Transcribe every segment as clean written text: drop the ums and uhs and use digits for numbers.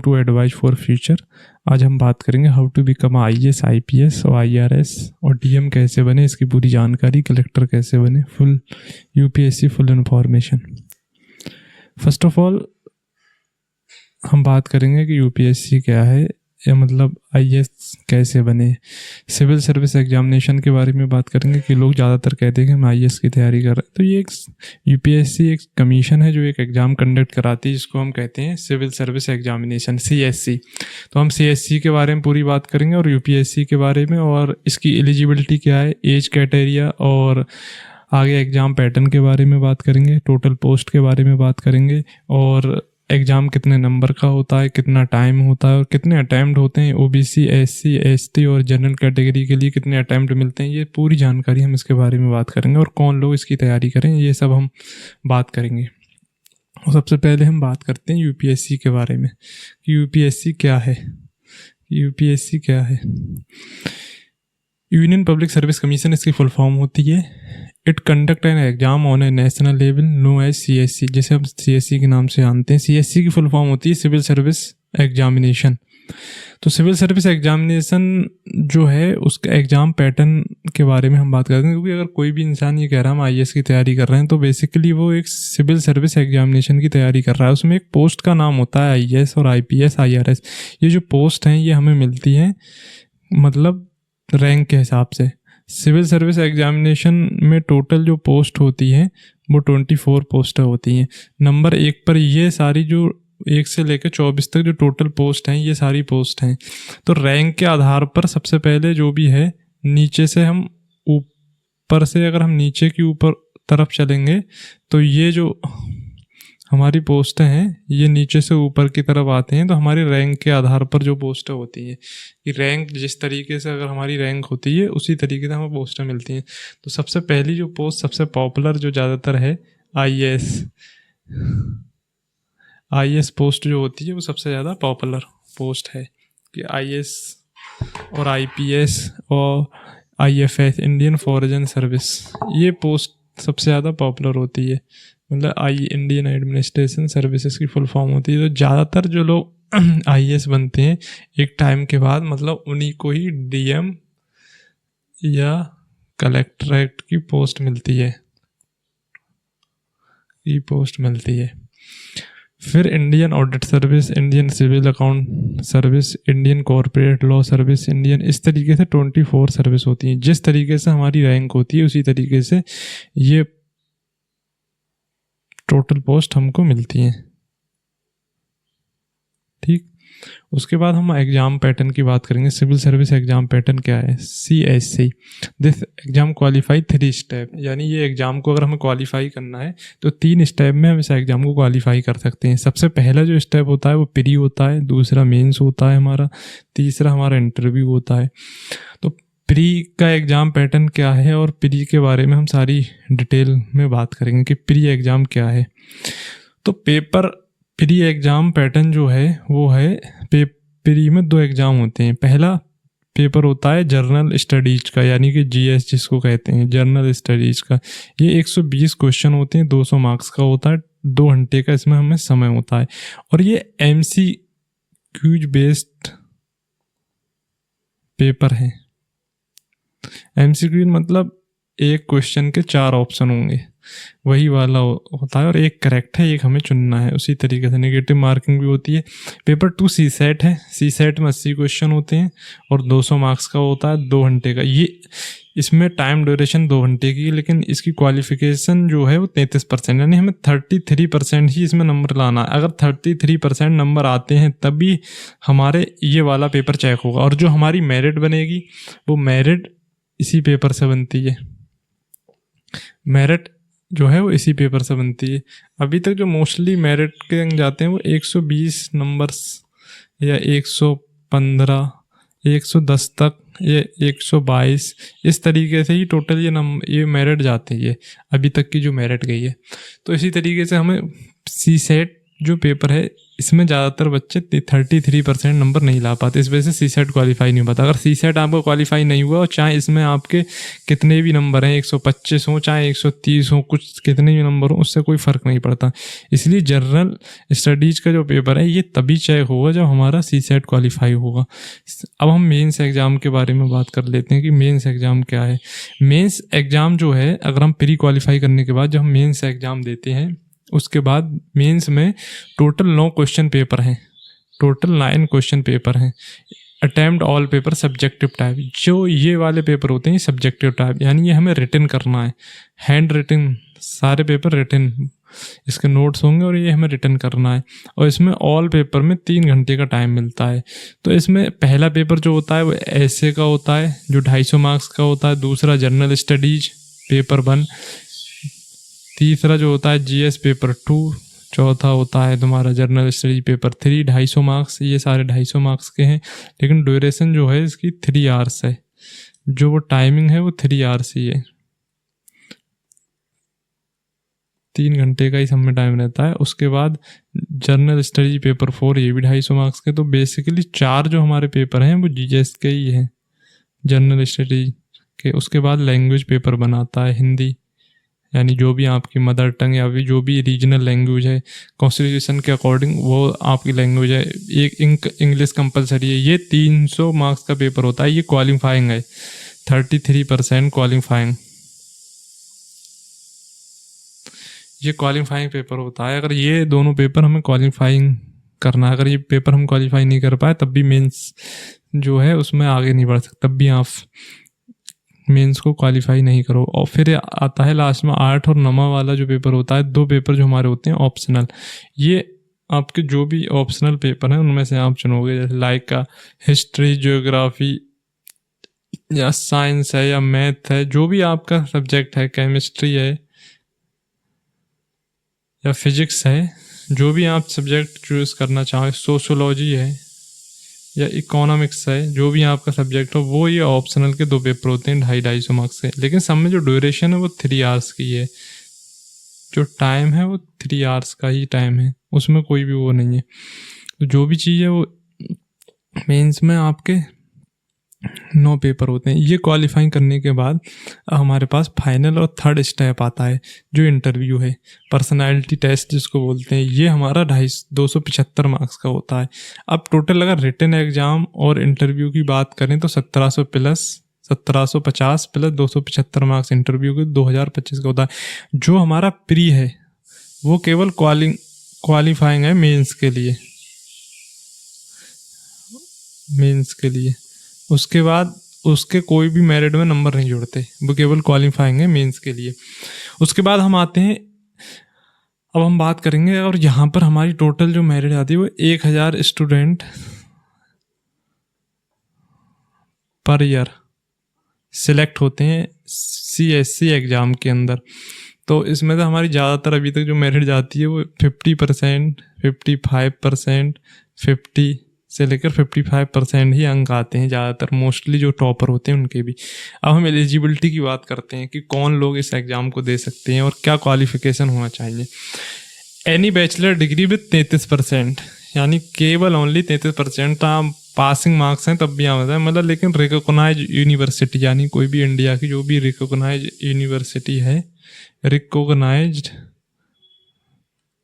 To advice for future. आज हम बात करेंगे how to become IAS, IPS और IRS और DM कैसे बने, इसकी पूरी जानकारी, कलेक्टर कैसे बने, full UPSC full information. First of all हम बात करेंगे कि UPSC क्या है या मतलब IAS कैसे बने। सिविल सर्विस एग्जामिनेशन के बारे में बात करेंगे कि लोग ज़्यादातर कहते हैं कि हम IAS की तैयारी कर रहे हैं। तो ये एक UPSC एक कमीशन है जो एक एग्ज़ाम कंडक्ट कराती है, जिसको हम कहते हैं सिविल सर्विस एग्जामिनेशन, CSC। तो हम CSC के बारे में पूरी बात करेंगे और UPSC के बारे में, और इसकी एलिजिबिलिटी क्या है, एज क्राइटेरिया, और आगे एग्ज़ाम पैटर्न के बारे में बात करेंगे, टोटल पोस्ट के बारे में बात करेंगे, और एग्ज़ाम कितने नंबर का होता है, कितना टाइम होता है और कितने अटैम्प्ट होते हैं, OBC, SC, ST और जनरल कैटेगरी के लिए कितने अटैम्प्ट मिलते हैं, ये पूरी जानकारी हम इसके बारे में बात करेंगे। और कौन लोग इसकी तैयारी करें, ये सब हम बात करेंगे। और सबसे पहले हम बात करते हैं UPSC के बारे में कि UPSC क्या है। UPSC क्या है? यूनियन पब्लिक सर्विस कमीशन इसकी फुल फॉर्म होती है। It conduct an exam on a national level known as CSC, जिसे हम CSC के नाम से जानते हैं। CSC की फुल फॉर्म होती है सिविल सर्विस एग्जामिनेशन। तो सिविल सर्विस एग्जामिनेशन जो है उसका एग्ज़ाम पैटर्न के बारे में हम बात करते हैं, क्योंकि अगर कोई भी इंसान ये कह रहा है हम IAS की तैयारी कर रहे हैं, तो बेसिकली वो एक सिविल सर्विस एग्जामिनेशन की तैयारी कर रहा है। उसमें एक पोस्ट का नाम होता है IAS और IPS, IRS। ये जो पोस्ट हैं ये हमें मिलती हैं मतलब रैंक के हिसाब से। सिविल सर्विस एग्जामिनेशन में टोटल जो पोस्ट होती हैं वो 24 पोस्ट होती हैं। नंबर 1 पर ये सारी जो 1 से लेकर 24 तक जो टोटल पोस्ट हैं ये सारी पोस्ट हैं। तो रैंक के आधार पर सबसे पहले जो भी है, नीचे से हम ऊपर से अगर हम नीचे की ऊपर तरफ चलेंगे तो ये जो हमारी पोस्टें हैं ये नीचे से ऊपर की तरफ आते हैं। तो हमारी रैंक के आधार पर जो पोस्टें होती हैं, कि रैंक जिस तरीके से अगर हमारी रैंक होती है उसी तरीके से हमें पोस्टें मिलती हैं। तो सबसे पहली जो पोस्ट सबसे पॉपुलर जो ज़्यादातर है IAS पोस्ट जो होती है वो सबसे ज़्यादा पॉपुलर पोस्ट है। कि IAS और IPS और IFS, इंडियन फॉरेन सर्विस, ये पोस्ट सबसे ज़्यादा पॉपुलर होती है। मतलब इंडियन एडमिनिस्ट्रेशन सर्विसेज की फुल फॉर्म होती है। तो ज़्यादातर जो लोग IAS बनते हैं एक टाइम के बाद, मतलब उन्हीं को ही DM या कलेक्ट्रेट की पोस्ट मिलती है, ये पोस्ट मिलती है। फिर Indian audit service, Indian civil account service, Indian corporate law service, Indian, इस तरीके से 24 सर्विस होती हैं। जिस तरीके से हमारी रैंक होती है उसी तरीके से ये टोटल पोस्ट हमको मिलती हैं। ठीक, उसके बाद हम एग्ज़ाम पैटर्न की बात करेंगे। सिविल सर्विस एग्ज़ाम पैटर्न क्या है? CSC, this exam qualify 3 step, यानी ये एग्ज़ाम को अगर हमें क्वालिफाई करना है तो 3 स्टेप में हम इस एग्ज़ाम को क्वालिफाई कर सकते हैं। सबसे पहला जो स्टेप होता है वो प्री होता है, दूसरा मेंस होता है हमारा, तीसरा हमारा इंटरव्यू होता है। तो प्री का एग्ज़ाम पैटर्न क्या है और प्री के बारे में हम सारी डिटेल में बात करेंगे कि प्री एग्ज़ाम क्या है। तो प्री एग्ज़ाम पैटर्न जो है वो है, प्री में 2 एग्ज़ाम होते हैं। पहला पेपर होता है जर्नल स्टडीज़ का, यानी कि GS जिसको कहते हैं, जर्नल स्टडीज़ का। ये 120 क्वेश्चन होते हैं, 200 मार्क्स का होता है, 2 घंटे का इसमें हमें समय होता है। और ये MCQ बेस्ड पेपर है। MCQ मतलब एक क्वेश्चन के 4 ऑप्शन होंगे, वही वाला होता है, और एक करेक्ट है, एक हमें चुनना है। उसी तरीके से नेगेटिव मार्किंग भी होती है। पेपर 2 CSAT है। CSAT में 80 क्वेश्चन होते हैं और 200 मार्क्स का होता है, 2 घंटे का। ये इसमें टाइम ड्यूरेशन 2 घंटे की, लेकिन इसकी क्वालिफिकेशन जो है वो 33%, यानी हमें 33% ही इसमें नंबर लाना है। अगर 33% नंबर आते हैं तभी हमारे ये वाला पेपर चेक होगा, और जो हमारी मेरिट बनेगी वो मेरिट इसी पेपर से बनती है। मेरिट जो है वो इसी पेपर से बनती है। अभी तक जो मोस्टली मेरिट के अंक जाते हैं वो 120 नंबर्स या 115, 110 तक, ये 122, इस तरीके से ही टोटल ये मेरिट जाती है, अभी तक की जो मेरिट गई है। तो इसी तरीके से हमें CSAT जो पेपर है इसमें ज़्यादातर बच्चे 33% नंबर नहीं ला पाते, इस वजह से सी सेट क्वालिफाई नहीं हो पाता। अगर सी सेट आपका क्वालिफाई नहीं हुआ और चाहे इसमें आपके कितने भी नंबर हैं, 125 हो चाहे 130 हो, कुछ कितने भी नंबर हो, उससे कोई फ़र्क नहीं पड़ता। इसलिए जनरल स्टडीज़ का जो पेपर है ये तभी चेक होगा जब हमारा सी सेट क्वालिफाई होगा। अब हम मेंस एग्ज़ाम के बारे में बात कर लेते हैं कि मेंस एग्ज़ाम क्या है। मेंस एग्ज़ाम जो है, अगर हम प्री क्वालिफाई करने के बाद जब हम मेंस एग्ज़ाम देते हैं, उसके बाद मेंस में टोटल 9 क्वेश्चन पेपर हैं, टोटल 9 क्वेश्चन पेपर हैं। Attempt all paper subjective type, जो ये वाले पेपर होते हैं सब्जेक्टिव टाइप, यानी ये हमें रिटन करना है, हैंड रिटन, सारे पेपर रिटन, इसके नोट्स होंगे और ये हमें रिटन करना है। और इसमें ऑल पेपर में 3 घंटे का टाइम मिलता है। तो इसमें पहला पेपर जो होता है वो ऐसे का होता है जो 250 मार्क्स का होता है, दूसरा जनरल स्टडीज पेपर 1, तीसरा जो होता है जीएस पेपर 2, चौथा होता है तुम्हारा जनरल स्टडीज पेपर 3, 250 मार्क्स। ये सारे 250 मार्क्स के हैं, लेकिन ड्यूरेशन जो है इसकी 3 आवर्स है, जो वो टाइमिंग है वो 3 आवर्स ही है, 3 घंटे का ही सब में टाइम रहता है। उसके बाद जनरल स्टडीज पेपर 4, ये भी 250 मार्क्स के। तो बेसिकली 4 जो हमारे पेपर हैं वो जीएस के ही हैं, जनरल स्टडीज के। उसके बाद लैंग्वेज पेपर बनाता है हिंदी, यानी जो भी आपकी मदर टंग या फिर जो भी रीजनल लैंग्वेज है कॉन्स्टिट्यूशन के अकॉर्डिंग वो आपकी लैंग्वेज है। एक इंग्लिश कंपलसरी है। ये 300 मार्क्स का पेपर होता है, ये क्वालिफाइंग है, 33% क्वालिफाइंग, ये क्वालिफाइंग पेपर होता है। अगर ये दोनों पेपर हमें क्वालिफाइंग करना है, अगर ये पेपर हम क्वालिफाई नहीं कर पाए तब भी मेंस जो है उसमें आगे नहीं बढ़ सकते, तब भी आप मेंस को क्वालिफाई नहीं करो। और फिर आता है लास्ट में 8 और 9 वाला जो पेपर होता है, 2 पेपर जो हमारे होते हैं ऑप्शनल। ये आपके जो भी ऑप्शनल पेपर हैं उनमें से आप चुनोगे, जैसे लाइक का हिस्ट्री, ज्योग्राफी या साइंस है या मैथ है, जो भी आपका सब्जेक्ट है, केमिस्ट्री है या फिजिक्स है, जो भी आप सब्जेक्ट चूज़ करना चाहें, सोशोलॉजी है या इकोनॉमिक्स है, जो भी आपका सब्जेक्ट हो, वो ये ऑप्शनल के 2 पेपर होते हैं 250-250 मार्क्स के। लेकिन सब में जो ड्यूरेशन है वो 3 आवर्स की है, जो टाइम है वो 3 आवर्स का ही टाइम है, उसमें कोई भी वो नहीं है। तो जो भी चीज़ है वो मेंस में आपके 9 पेपर होते हैं। ये क्वालिफाइंग करने के बाद हमारे पास फाइनल और थर्ड स्टेप आता है जो इंटरव्यू है, पर्सनालिटी टेस्ट जिसको बोलते हैं। ये हमारा 275 मार्क्स का होता है। अब टोटल अगर रिटन एग्जाम और इंटरव्यू की बात करें तो 1750 प्लस 275 मार्क्स इंटरव्यू के 2025 का होता है। जो हमारा प्री है वो केवल क्वालिफाइंग है मेंस के लिए, मेंस के लिए। उसके बाद उसके कोई भी मेरिट में नंबर नहीं जुड़ते, वो केवल क्वालिफाइंग है मेंस के लिए। उसके बाद हम आते हैं, अब हम बात करेंगे, और यहाँ पर हमारी टोटल जो मेरिट आती है वो 1000 स्टूडेंट पर ईयर सिलेक्ट होते हैं CSC एग्ज़ाम के अंदर। तो इसमें से हमारी ज़्यादातर अभी तक जो मेरिट जाती है वो 50%, 55%, 50 से लेकर 55% ही अंक आते हैं ज़्यादातर, मोस्टली जो टॉपर होते हैं उनके भी। अब हम एलिजिबिलिटी की बात करते हैं कि कौन लोग इस एग्ज़ाम को दे सकते हैं और क्या क्वालिफिकेशन होना चाहिए। एनी बैचलर डिग्री विद 33%, यानी केवल ओनली 33% आप पासिंग मार्क्स हैं तब भी आ जाता है, मतलब। लेकिन रिकॉग्नाइज यूनिवर्सिटी, यानी कोई भी इंडिया की जो भी रिकॉग्नाइज यूनिवर्सिटी है, रिकॉग्नाइज्ड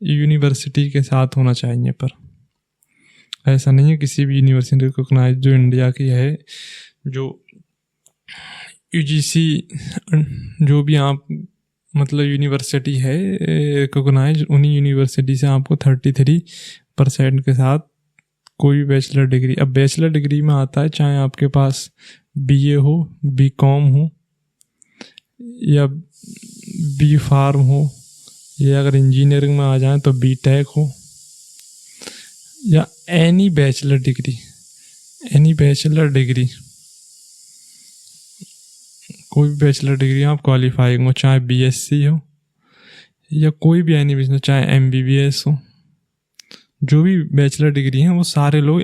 यूनिवर्सिटी के साथ होना चाहिए। पर ऐसा नहीं है किसी भी यूनिवर्सिटी रिकॉग्नाइज जो इंडिया की है, जो UGC जो भी आप मतलब यूनिवर्सिटी है रिकॉग्नाइज, उन्हीं यूनिवर्सिटी से आपको 33% के साथ कोई भी बैचलर डिग्री। अब बैचलर डिग्री में आता है चाहे आपके पास BA हो, BCom हो या B.Pharm हो, या अगर इंजीनियरिंग में आ जाए तो BTech हो, या any bachelor degree, any bachelor degree, कोई भी बैचलर डिग्री आप क्वालिफाइंग हो, चाहे BSc हो या कोई भी एनी बिजनेस, चाहे MBBS हो, जो भी बैचलर डिग्री हैं वो सारे लोग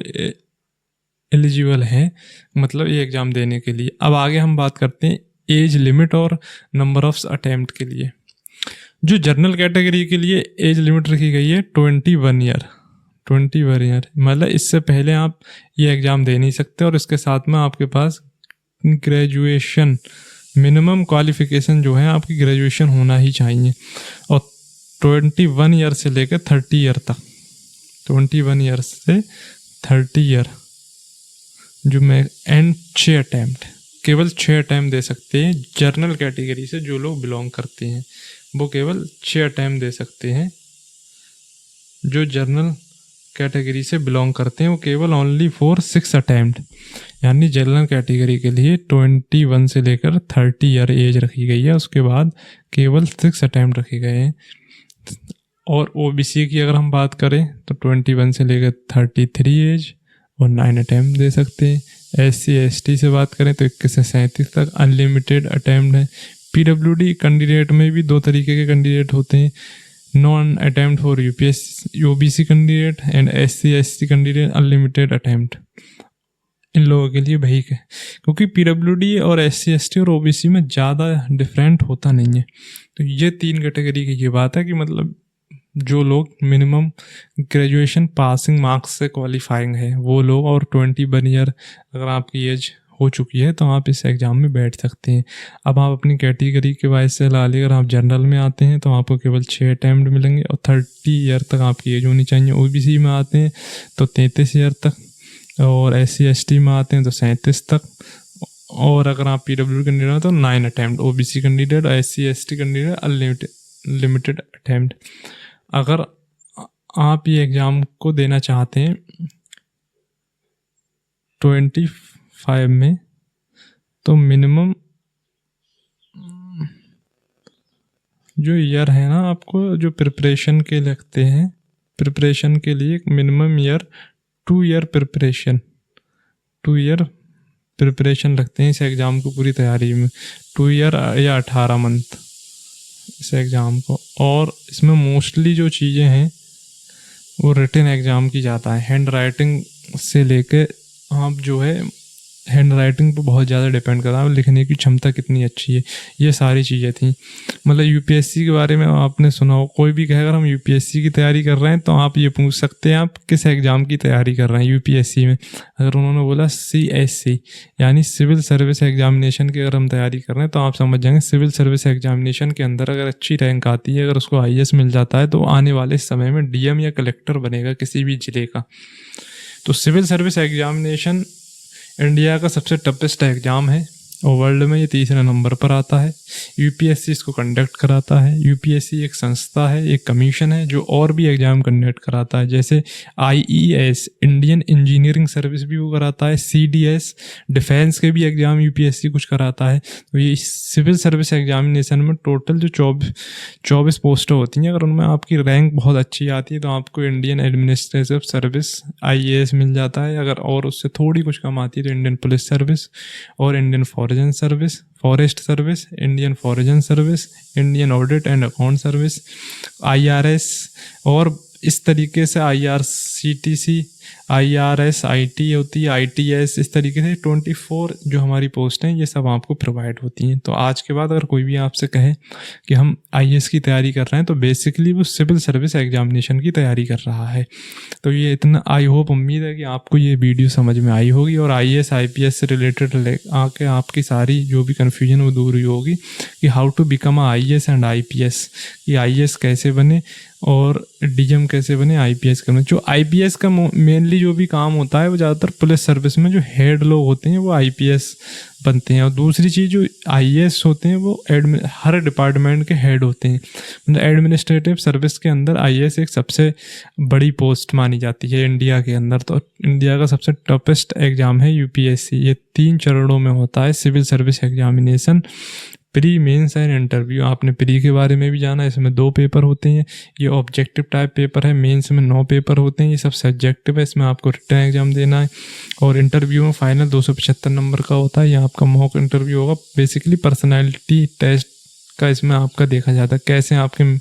एलिजिबल हैं, मतलब ये एग्ज़ाम देने के लिए। अब आगे हम बात करते हैं एज लिमिट और नंबर ऑफ अटेम्प्ट के लिए। जो जनरल कैटेगरी के लिए एज लिमिट रखी गई है 21 ईयर। 21 ईयर मतलब इससे पहले आप ये एग्ज़ाम दे नहीं सकते, और इसके साथ में आपके पास ग्रेजुएशन मिनिमम क्वालिफिकेशन जो है आपकी ग्रेजुएशन होना ही चाहिए। और 21 ईयर से लेकर 30 ईयर तक, 21 ईयर से 30 ईयर जो मैं एंड 6 अटैम्प्ट, केवल 6 अटैम्प्ट दे सकते हैं जर्नल कैटेगरी से जो लोग बिलोंग करते हैं, वो केवल 6 अटैम्प्ट दे सकते हैं। जो जर्नल कैटेगरी से बिलोंग करते हैं वो केवल ओनली फॉर 6 अटैम्प्ट, यानी जनरल कैटेगरी के लिए 21 से लेकर 30 ईयर एज रखी गई है, उसके बाद केवल 6 अटैम्प्ट रखे गए हैं। और ओबीसी की अगर हम बात करें तो 21 से लेकर 33 एज और 9 अटैम्प्ट दे सकते हैं। SC ST से बात करें तो 21 से 37 तक अनलिमिटेड अटैम्प्ट है। PWD कैंडिडेट में भी 2 तरीके के कैंडिडेट होते हैं, non attempt for UPSC OBC candidate and SC ST candidate unlimited attempt. इन लोगों के लिए वही है, क्योंकि PWD और SC ST और OBC में ज़्यादा डिफरेंट होता नहीं है। तो ये 3 कैटेगरी की ये बात है कि मतलब जो लोग मिनिमम ग्रेजुएशन पासिंग मार्क्स से क्वालिफाइंग है वो लोग, और 21 ईयर अगर आपकी एज हो चुकी है तो आप इस एग्ज़ाम में बैठ सकते हैं। अब आप अपनी कैटेगरी के वाइज से ला ली, अगर आप जनरल में आते हैं तो आपको केवल 6 अटैम्प्ट मिलेंगे और 30 ईयर तक आपकी एज होनी चाहिए। OBC में आते हैं तो 33 ईयर तक, और SC ST में आते हैं तो 37 तक, और अगर आप PWD कैंडिडेट हो तो 9 अटैम्प्ट। OBC कैंडिडेट और SC ST candidate unlimited attempt. अगर आप ये एग्ज़ाम को देना चाहते हैं 25 में तो मिनिमम जो ईयर है ना, आपको जो प्रिपरेशन के लगते हैं, प्रिपरेशन के लिए minimum year 2 year preparation, 2 year preparation लगते हैं इस एग्ज़ाम को पूरी तैयारी में, 2 ईयर या 18 मंथ इस एग्ज़ाम को। और इसमें मोस्टली जो चीज़ें हैं वो रिटन एग्ज़ाम की जाता है। हैंड राइटिंग से लेके आप जो है हैंड राइटिंग पर बहुत ज़्यादा डिपेंड करता है, लिखने की क्षमता कितनी अच्छी है, ये सारी चीज़ें थी। मतलब UPSC के बारे में आपने सुना हो, कोई भी कहे अगर हम UPSC की तैयारी कर रहे हैं तो आप ये पूछ सकते हैं आप किस एग्ज़ाम की तैयारी कर रहे हैं UPSC में। अगर उन्होंने बोला CSC यानी सिविल सर्विस एग्जामिनेशन की अगर हम तैयारी कर रहे हैं तो आप समझ जाएंगे सिविल सर्विस एग्जामिनेशन के अंदर अगर अच्छी रैंक आती है, अगर उसको IAS मिल जाता है तो आने वाले समय में DM या कलेक्टर बनेगा किसी भी ज़िले का। तो सिविल सर्विस एग्जामिनेशन इंडिया का सबसे टफेस्ट एग्ज़ाम है और वर्ल्ड में ये 3रे नंबर पर आता है। UPSC इसको कंडक्ट कराता है। UPSC एक संस्था है, एक कमीशन है जो और भी एग्ज़ाम कंडक्ट कराता है, जैसे IES इंडियन इंजीनियरिंग सर्विस भी वो कराता है, CDS डिफेंस के भी एग्ज़ाम UPSC कुछ कराता है। तो ये सिविल सर्विस एग्जामिनेशन में टोटल जो 24 पोस्टें होती हैं, अगर उनमें आपकी रैंक बहुत अच्छी आती है तो आपको इंडियन एडमिनिस्ट्रेटिव सर्विस IAS मिल जाता है। अगर और उससे थोड़ी कुछ कम आती है तो इंडियन पुलिस सर्विस और Indian service, forest service, Indian foreign service, Indian audit and account service, IRS, और इस तरीके से IRCTC, IRS, IT होती है, ITS, इस तरीके से 24 जो हमारी पोस्ट हैं ये सब आपको प्रोवाइड होती हैं। तो आज के बाद अगर कोई भी आपसे कहे कि हम IAS की तैयारी कर रहे हैं तो बेसिकली वो सिविल सर्विस एग्जामिनेशन की तैयारी कर रहा है। तो ये इतना आई होप उम्मीद है कि आपको ये वीडियो समझ में आई होगी और IAS IPS से रिलेटेड आके आपकी सारी जो भी कन्फ्यूजन वो दूर हुई होगी कि how to become a IAS and IPS, कि IAS कैसे बने और DM कैसे बने, IPS करने। जो IPS का मेनली जो भी काम होता है वो ज़्यादातर पुलिस सर्विस में जो हेड लोग होते हैं वो IPS बनते हैं, और दूसरी चीज़ जो IAS होते हैं वो हर डिपार्टमेंट के हेड होते हैं। मतलब एडमिनिस्ट्रेटिव सर्विस के अंदर IAS एक सबसे बड़ी पोस्ट मानी जाती है इंडिया के अंदर। तो इंडिया का सबसे टफेस्ट एग्ज़ाम है UPSC। ये 3 चरणों में होता है civil service examination, pre, mains and interview. आपने प्री के बारे में भी जाना, इसमें 2 पेपर होते हैं, ये ऑब्जेक्टिव टाइप पेपर है। मेंस में 9 पेपर होते हैं, ये सब सब्जेक्टिव है, इसमें आपको रिटन एग्जाम देना है। और इंटरव्यू में फाइनल 275 नंबर का होता है, ये आपका मॉक इंटरव्यू होगा। बेसिकली पर्सनैलिटी टेस्ट का इसमें आपका देखा जाता है कैसे आपके।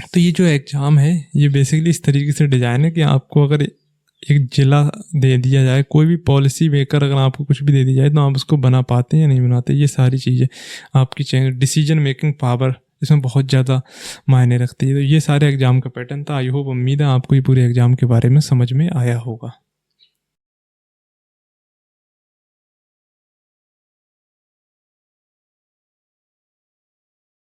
तो ये जो एग्ज़ाम है ये बेसिकली इस तरीके से डिज़ाइन है कि आपको अगर एक जिला दे दिया जाए, कोई भी पॉलिसी मेकर अगर आपको कुछ भी दे दी जाए तो आप उसको बना पाते हैं या नहीं बनाते, ये सारी चीज़ें आपकी चाहिए। डिसीजन मेकिंग पावर इसमें बहुत ज़्यादा मायने रखती है। तो ये सारे एग्ज़ाम का पैटर्न था। आई होप, उम्मीद है आपको ये पूरे एग्ज़ाम के बारे में समझ में आया होगा।